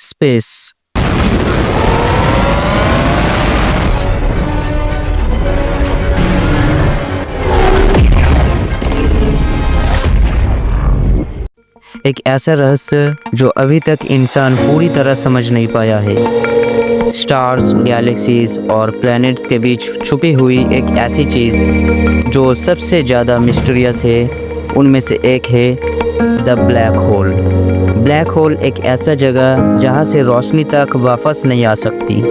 Space. एक ऐसा रहस्य जो अभी तक इंसान पूरी तरह समझ नहीं पाया है। स्टार्स, गैलेक्सीज और प्लैनेट्स के बीच छुपी हुई एक ऐसी चीज़ जो सबसे ज़्यादा मिस्टीरियस है, उनमें से एक है the black hole. Black hole एक ऐसा जगह जहाँ से रोशनी तक वापस नहीं आ सकती।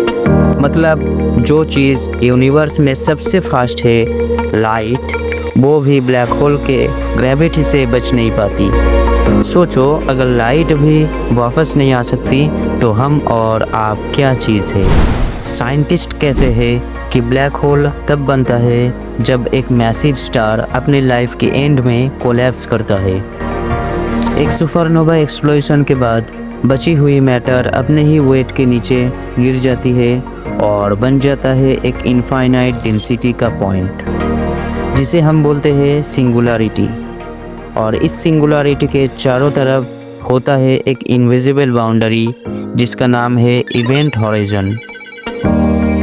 मतलब जो चीज़ यूनिवर्स में सबसे फास्ट है, लाइट, वो भी ब्लैक होल के ग्रेविटी से बच नहीं पाती। सोचो, अगर लाइट भी वापस नहीं आ सकती तो हम और आप क्या चीज़ है। साइंटिस्ट कहते हैं कि ब्लैक होल तब बनता है जब एक मैसिव स्टार अपने लाइफ के एंड में कोलैप्स करता है। एक सुपरनोवा एक्सप्लोजन के बाद बची हुई मैटर अपने ही वेट के नीचे गिर जाती है और बन जाता है एक इनफाइनाइट डेंसिटी का पॉइंट, जिसे हम बोलते हैं सिंगुलरिटी। और इस सिंगुलरिटी के चारों तरफ होता है एक इनविजिबल बाउंड्री जिसका नाम है इवेंट हॉराइजन।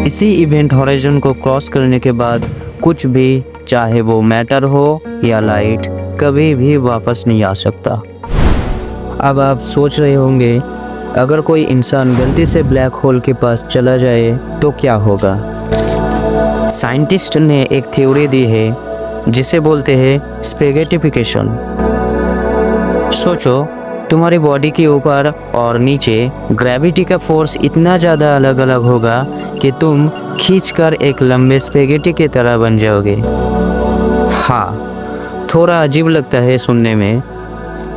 इसी इवेंट हॉराइजन को क्रॉस करने के बाद कुछ भी, चाहे वो मैटर हो या लाइट, कभी भी वापस नहीं आ सकता। अब आप सोच रहे होंगे, अगर कोई इंसान गलती से ब्लैक होल के पास चला जाए तो क्या होगा। साइंटिस्ट ने एक थ्योरी दी है जिसे बोलते हैं स्पेगेटिफिकेशन। सोचो, तुम्हारी बॉडी के ऊपर और नीचे ग्रेविटी का फोर्स इतना ज़्यादा अलग अलग होगा कि तुम खींचकर एक लंबे स्पेगेटी की तरह बन जाओगे। हाँ, थोड़ा अजीब लगता है सुनने में,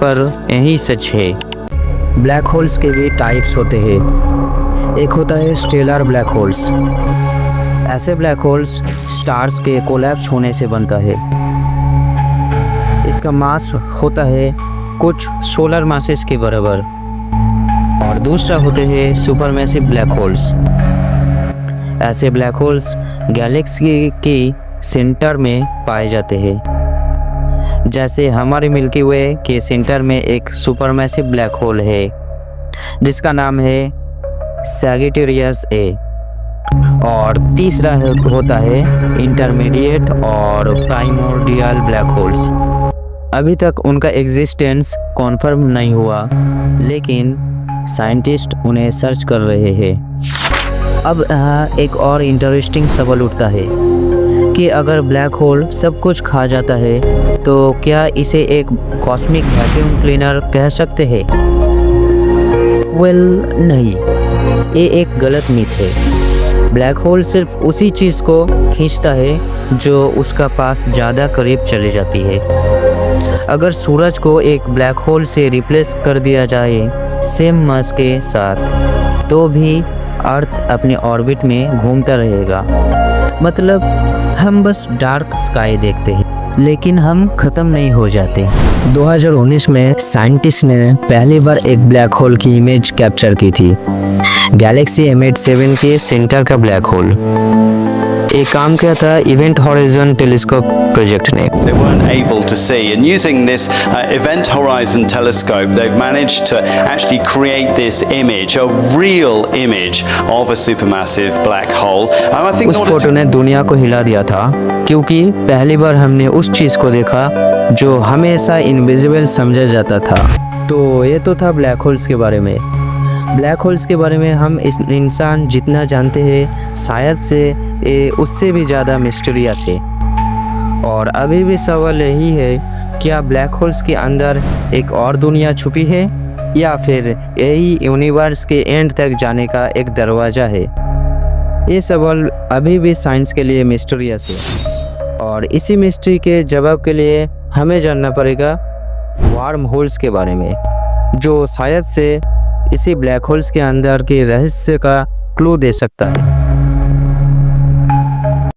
पर यही सच है। ब्लैक होल्स के भी टाइप्स होते हैं। एक होता है स्टेलर ब्लैक होल्स। ऐसे ब्लैक होल्स स्टार्स के कोलैप्स होने से बनता है। इसका मास होता है कुछ सोलर मासेस के बराबर। और दूसरा होते हैं सुपरमैसिव ब्लैक होल्स। ऐसे ब्लैक होल्स गैलेक्सी के सेंटर में पाए जाते हैं। जैसे हमारे मिल्की वे के सेंटर में एक सुपरमैसिव ब्लैक होल है जिसका नाम है सैजिटेरियस ए। और तीसरा होता है इंटरमीडिएट और प्राइमोर्डियल ब्लैक होल्स। अभी तक उनका एग्जिस्टेंस कॉन्फर्म नहीं हुआ, लेकिन साइंटिस्ट उन्हें सर्च कर रहे हैं। अब यहाँ एक और इंटरेस्टिंग सवाल उठता है कि अगर ब्लैक होल सब कुछ खा जाता है तो क्या इसे एक कॉस्मिक वैक्यूम क्लीनर कह सकते हैं? नहीं, ये एक गलत मिथ है। ब्लैक होल सिर्फ उसी चीज़ को खींचता है जो उसका पास ज़्यादा करीब चली जाती है। अगर सूरज को एक ब्लैक होल से रिप्लेस कर दिया जाए सेम मास के साथ, तो भी अर्थ अपने ऑर्बिट में घूमता रहेगा। मतलब हम बस डार्क स्काई देखते हैं, लेकिन हम ख़त्म नहीं हो जाते। 2019 में साइंटिस्ट ने पहली बार एक ब्लैक होल की इमेज कैप्चर की थी। गैलेक्सी M87 के सेंटर का ब्लैक होल। ये काम किया था इवेंट हॉराइजन टेलीस्कोप प्रोजेक्ट ने। They weren't able to see, and using this Event Horizon telescope, they've managed to actually create this image, a real image of a supermassive black hole. I think उस photo ने दुनिया को हिला दिया था, क्योंकि पहली बार हमने उस चीज़ को देखा जो हमेशा इनविजिबल समझा जाता था। तो ये तो था ब्लैक होल्स के बारे में। ब्लैक होल्स के बारे में हम इस इंसान जितना जानते हैं, शायद से ये उससे भी ज़्यादा मिस्टीरियस है। और अभी भी सवाल यही है, क्या ब्लैक होल्स के अंदर एक और दुनिया छुपी है, या फिर यही यूनिवर्स के एंड तक जाने का एक दरवाज़ा है? ये सवाल अभी भी साइंस के लिए मिस्टीरियस है। और इसी मिस्ट्री के जवाब के लिए हमें जानना पड़ेगा वार्म होल्स के बारे में, जो शायद से इसी ब्लैक होल्स के अंदर के रहस्य का क्लू दे सकता है।